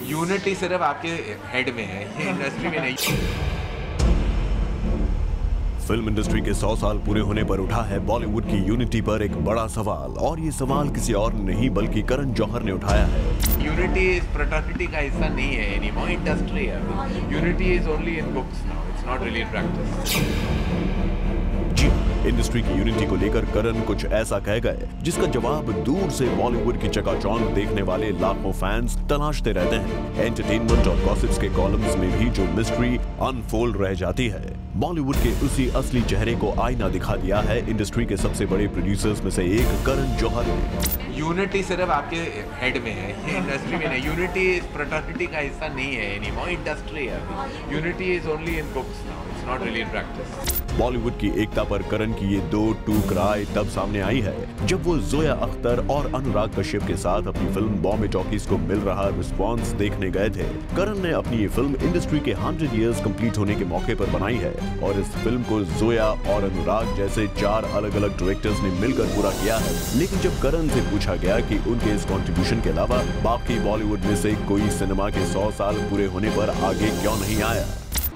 Unity सिर्फ आपके head में है, ये इंडस्ट्री में नहीं। फिल्म इंडस्ट्री के 100 साल पूरे होने पर उठा है बॉलीवुड की यूनिटी पर एक बड़ा सवाल, और ये सवाल किसी और नहीं बल्कि करण जौहर ने उठाया है। यूनिटी इस फ्रेटर्निटी का हिस्सा नहीं है एनीमोर, इंडस्ट्री है। Unity is only in books now, it's not really in practice. जी, इंडस्ट्री की यूनिटी को लेकर करण कुछ ऐसा कह गए जिसका जवाब दूर से बॉलीवुड की चकाचौंध देखने वाले लाखों फैंस तलाशते रहते हैं। एंटरटेनमेंट और गॉसिप्स के कॉलम्स में भी जो मिस्ट्री अनफोल्ड रह जाती है, बॉलीवुड के उसी असली चेहरे को आईना दिखा दिया है इंडस्ट्री के सबसे बड़े प्रोड्यूसर्स में से एक करण जौहर ने। यूनिटी सिर्फ आपके हेड में है, ये इंडस्ट्री में नहीं। यूनिटी इस फ्रेटर्निटी का हिस्सा नहीं है एनीमोर, इंडस्ट्री है। Unity is only in books now, it's not really in practice. Bollywood की एकता पर करण की ये दो टूक राय तब सामने आई है जब वो जोया अख्तर और अनुराग कश्यप के साथ अपनी फिल्म बॉम्बे टॉकीज को मिल रहा रिस्पांस देखने गए थे। करण ने अपनी ये फिल्म इंडस्ट्री के 100 इयर्स कंप्लीट होने के मौके पर बनाई है, और इस फिल्म को जोया और अनुराग जैसे 4 अलग-अलग डायरेक्टर्स ने मिलकर पूरा किया है। लेकिन जब करण से पूछा गया कि उनके इस कंट्रीब्यूशन के अलावा बाकी बॉलीवुड में से कोई सिनेमा के 100 साल पूरे होने पर आगे क्यों नहीं आया,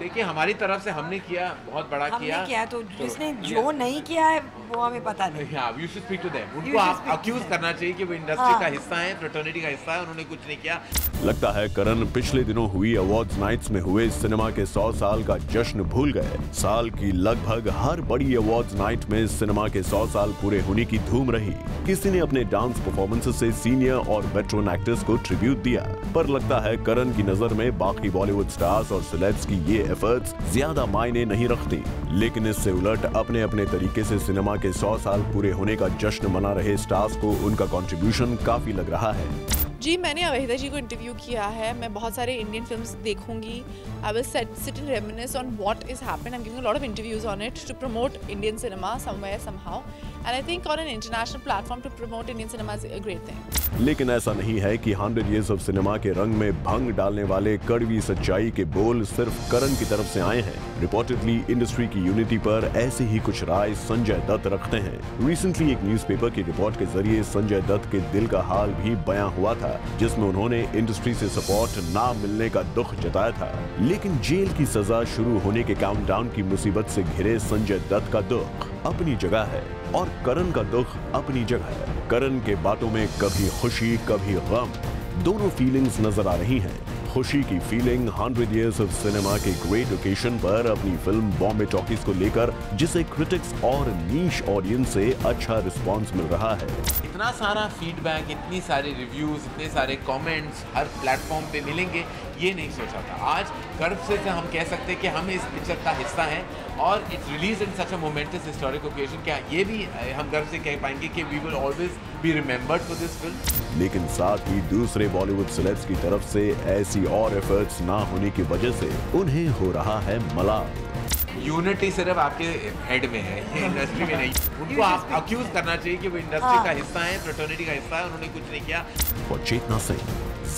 देखिए हमारी तरफ से हमने किया, बहुत बड़ा किया तो जिसने जो नहीं किया है वो हमें पता नहीं। You should speak to them. उनको आप अक्यूज करना चाहिए कि वो इंडस्ट्री का हिस्सा है, फ्रेटर्निटी का हिस्सा है, उन्होंने कुछ नहीं किया। लगता है करण पिछले दिनों हुई अवार्ड्स नाइट्स में हुए सिनेमा के 100 साल का जश्न भूल गए। साल की लगभग हर बड़ी अवार्ड्स नाइट में सिनेमा के 100 साल पूरे होने की धूम रही। किसी ने अपने डांस परफॉर्मेंसेस से सीनियर और वेटरन एक्टर्स को ट्रिब्यूट दिया, पर लगता है करण की नजर में बाकी बॉलीवुड स्टार्स और सेलेब्स की ये एफर्ट्स ज्यादा मायने नहीं रखती। लेकिन इससे उलट अपने अपने तरीके से सिनेमा के 100 साल पूरे होने का जश्न मना रहे स्टार्स को उनका कंट्रीब्यूशन काफी लग रहा है। जी, मैंने अवहिता जी को इंटरव्यू किया है। मैं बहुत सारे इंडियन फिल्म्स देखूंगी। I will sit and reminisce on what is happened. I am giving a lot of interviews on it to promote Indian cinema somewhere somehow, and I think on an international platform to promote Indian cinema is a great thing. लेकिन ऐसा नहीं है कि 100 years of cinema के रंग में भंग डालने वाले कड़वी सच्चाई के बोल सिर्फ करण की तरफ से आए हैं। रिपोर्टेडली इंडस्ट्री की यूनिटी पर ऐसे ही कुछ राय संजय दत्त रखते हैं। रिसेंटली एक न्यूज़पेपर की रिपोर्ट के जरिए संजय दत्त के दिल का हाल भी बयां हुआ था, जिसमें उन्होंने इंडस्ट्री से सपोर्ट ना मिलने का दुख जताया था। लेकिन जेल की सजा शुरू होने के काउंटडाउन की मुसीबत से घिरे संजय दत्त का दुख अपनी जगह है और करण का दुख अपनी जगह है। करण के बातों में कभी खुशी कभी गम, दोनों फीलिंग्स नजर आ रही हैं। खुशी की फीलिंग 100 इयर्स ऑफ सिनेमा के ग्रेट ओकेशन पर अपनी फिल्म बॉम्बे टॉकीज को लेकर, जिसे क्रिटिक्स और नीश ऑडियंस से अच्छा रिस्पांस मिल रहा है। इतना सारा फीडबैक, इतनी सारे रिव्यूज, इतने सारे कमेंट्स हर प्लेटफॉर्म पे मिलेंगे, ये नहीं सोचा था। आज गर्व से हम कह सकते हैं कि हम इस पिक्चर का हिस्सा हैं, और it's release in such a momentous historic occasion. क्या ये भी हम गर्व से कह पाएंगे कि we will always be remembered for this film. लेकिन साथ ही दूसरे बॉलीवुड सेलेब्स की तरफ से ऐसी और एफर्ट्स ना होने की वजह से उन्हें हो रहा है मलाल। यूनिटी सिर्फ आपके हेड में है, ये इंडस्ट्री में नहीं। उनको आप अक्यूज करना चाहिए कि वो इंडस्ट्री का हिस्सा है, फ्रेटर्निटी का हिस्सा है, उन्होंने कुछ नहीं किया। और चेतना सिंह,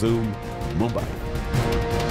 ज़ूम, मुंबई।